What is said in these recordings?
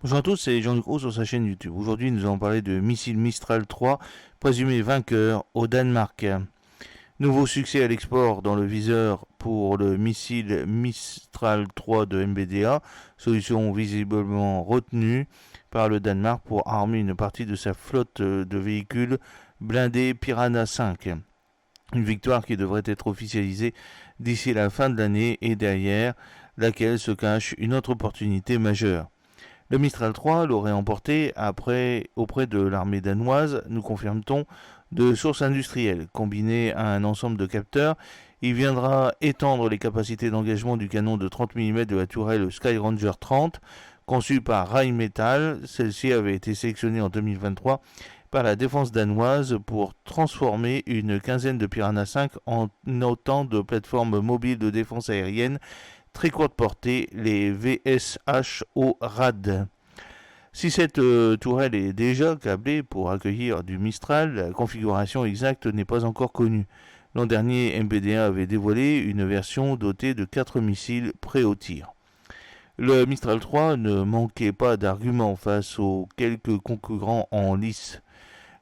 Bonjour à tous, c'est Jean-Luc Haut sur sa chaîne YouTube. Aujourd'hui, nous allons parler de missile Mistral 3, présumé vainqueur au Danemark. Nouveau succès à l'export dans le viseur pour le missile Mistral 3 de MBDA, solution visiblement retenue par le Danemark pour armer une partie de sa flotte de véhicules blindés Piranha 5. Une victoire qui devrait être officialisée d'ici la fin de l'année et derrière laquelle se cache une autre opportunité majeure. Le Mistral 3 l'aurait emporté auprès de l'armée danoise, nous confirme-t-on, de sources industrielles. Combiné à un ensemble de capteurs, il viendra étendre les capacités d'engagement du canon de 30 mm de la tourelle Skyranger 30, conçue par Rheinmetall. Celle-ci avait été sélectionnée en 2023 par la défense danoise pour transformer une quinzaine de Piranha 5 en autant de plateformes mobiles de défense aérienne très courte portée, les VSH-ORAD. Si cette tourelle est déjà câblée pour accueillir du Mistral, la configuration exacte n'est pas encore connue. L'an dernier, MBDA avait dévoilé une version dotée de 4 missiles prêts au tir. Le Mistral 3 ne manquait pas d'arguments face aux quelques concurrents en lice.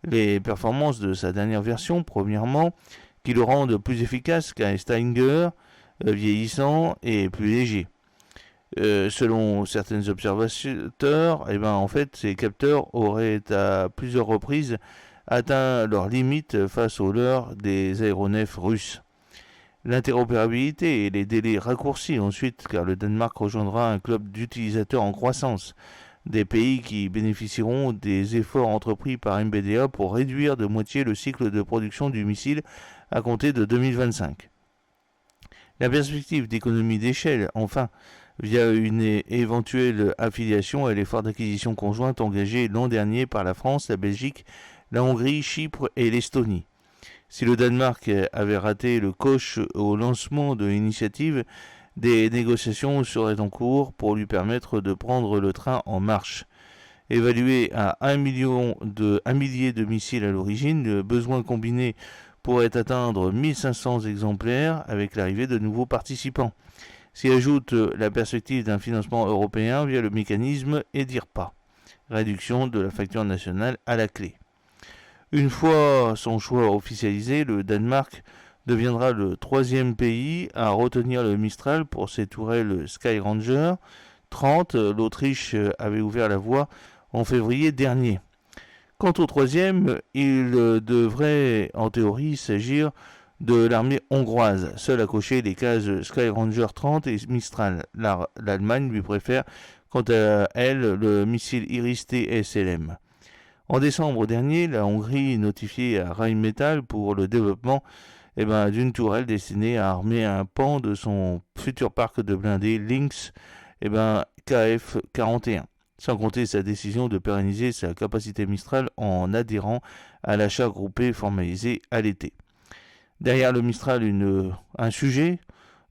Les performances de sa dernière version, premièrement, qui le rendent plus efficace qu'un Stinger, vieillissant et plus léger. Selon certains observateurs, en fait, ces capteurs auraient à plusieurs reprises atteint leurs limites face aux leurs des aéronefs russes. L'interopérabilité et les délais raccourcis ensuite, car le Danemark rejoindra un club d'utilisateurs en croissance, des pays qui bénéficieront des efforts entrepris par MBDA pour réduire de moitié le cycle de production du missile à compter de 2025. La perspective d'économie d'échelle, enfin, via une éventuelle affiliation à l'effort d'acquisition conjointe engagé l'an dernier par la France, la Belgique, la Hongrie, Chypre et l'Estonie. Si le Danemark avait raté le coche au lancement de l'initiative, des négociations seraient en cours pour lui permettre de prendre le train en marche. Évalué à 1 millier de missiles à l'origine, le besoin combiné pourrait atteindre 1500 exemplaires avec l'arrivée de nouveaux participants. S'y ajoute la perspective d'un financement européen via le mécanisme EDIRPA, réduction de la facture nationale à la clé. Une fois son choix officialisé, le Danemark deviendra le troisième pays à retenir le Mistral pour ses tourelles Skyranger 30. L'Autriche avait ouvert la voie en février dernier. Quant au troisième, il devrait en théorie s'agir de l'armée hongroise, seule à cocher les cases Skyranger 30 et Mistral. L'Allemagne lui préfère quant à elle le missile Iris-T SLM. En décembre dernier, la Hongrie notifiait à Rheinmetall pour le développement d'une tourelle destinée à armer un pan de son futur parc de blindés Lynx KF-41. Sans compter sa décision de pérenniser sa capacité Mistral en adhérant à l'achat groupé formalisé à l'été. Derrière le Mistral, un sujet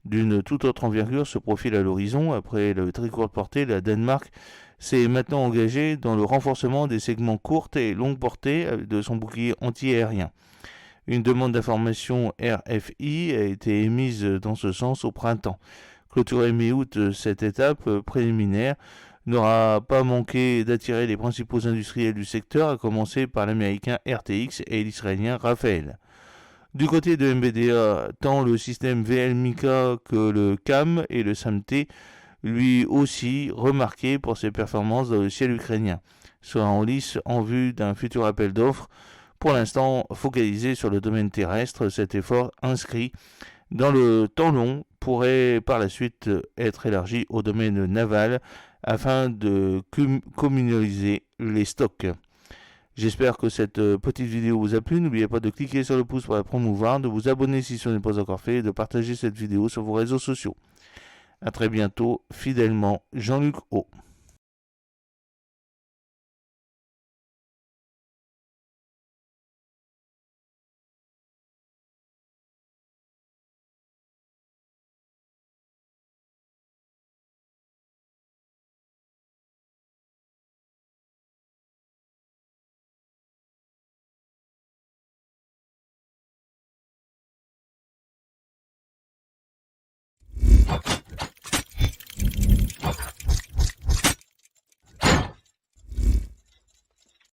d'une toute autre envergure se profile à l'horizon. Après le très courte portée, la Danemark s'est maintenant engagée dans le renforcement des segments courtes et longues portées de son bouclier anti-aérien. Une demande d'information RFI a été émise dans ce sens au printemps. Clôturée mi-août, cette étape préliminaire n'aura pas manqué d'attirer les principaux industriels du secteur, à commencer par l'américain RTX et l'israélien Rafael. Du côté de MBDA, tant le système VL-MICA que le CAM et le SAMT, lui aussi remarqué pour ses performances dans le ciel ukrainien, soit en lice en vue d'un futur appel d'offres. Pour l'instant, focalisé sur le domaine terrestre, cet effort inscrit dans le temps long pourrait par la suite être élargi au domaine naval afin de communaliser les stocks. J'espère que cette petite vidéo vous a plu. N'oubliez pas de cliquer sur le pouce pour la promouvoir, de vous abonner si ce n'est pas encore fait et de partager cette vidéo sur vos réseaux sociaux. A très bientôt, fidèlement, Jean-Luc Haut.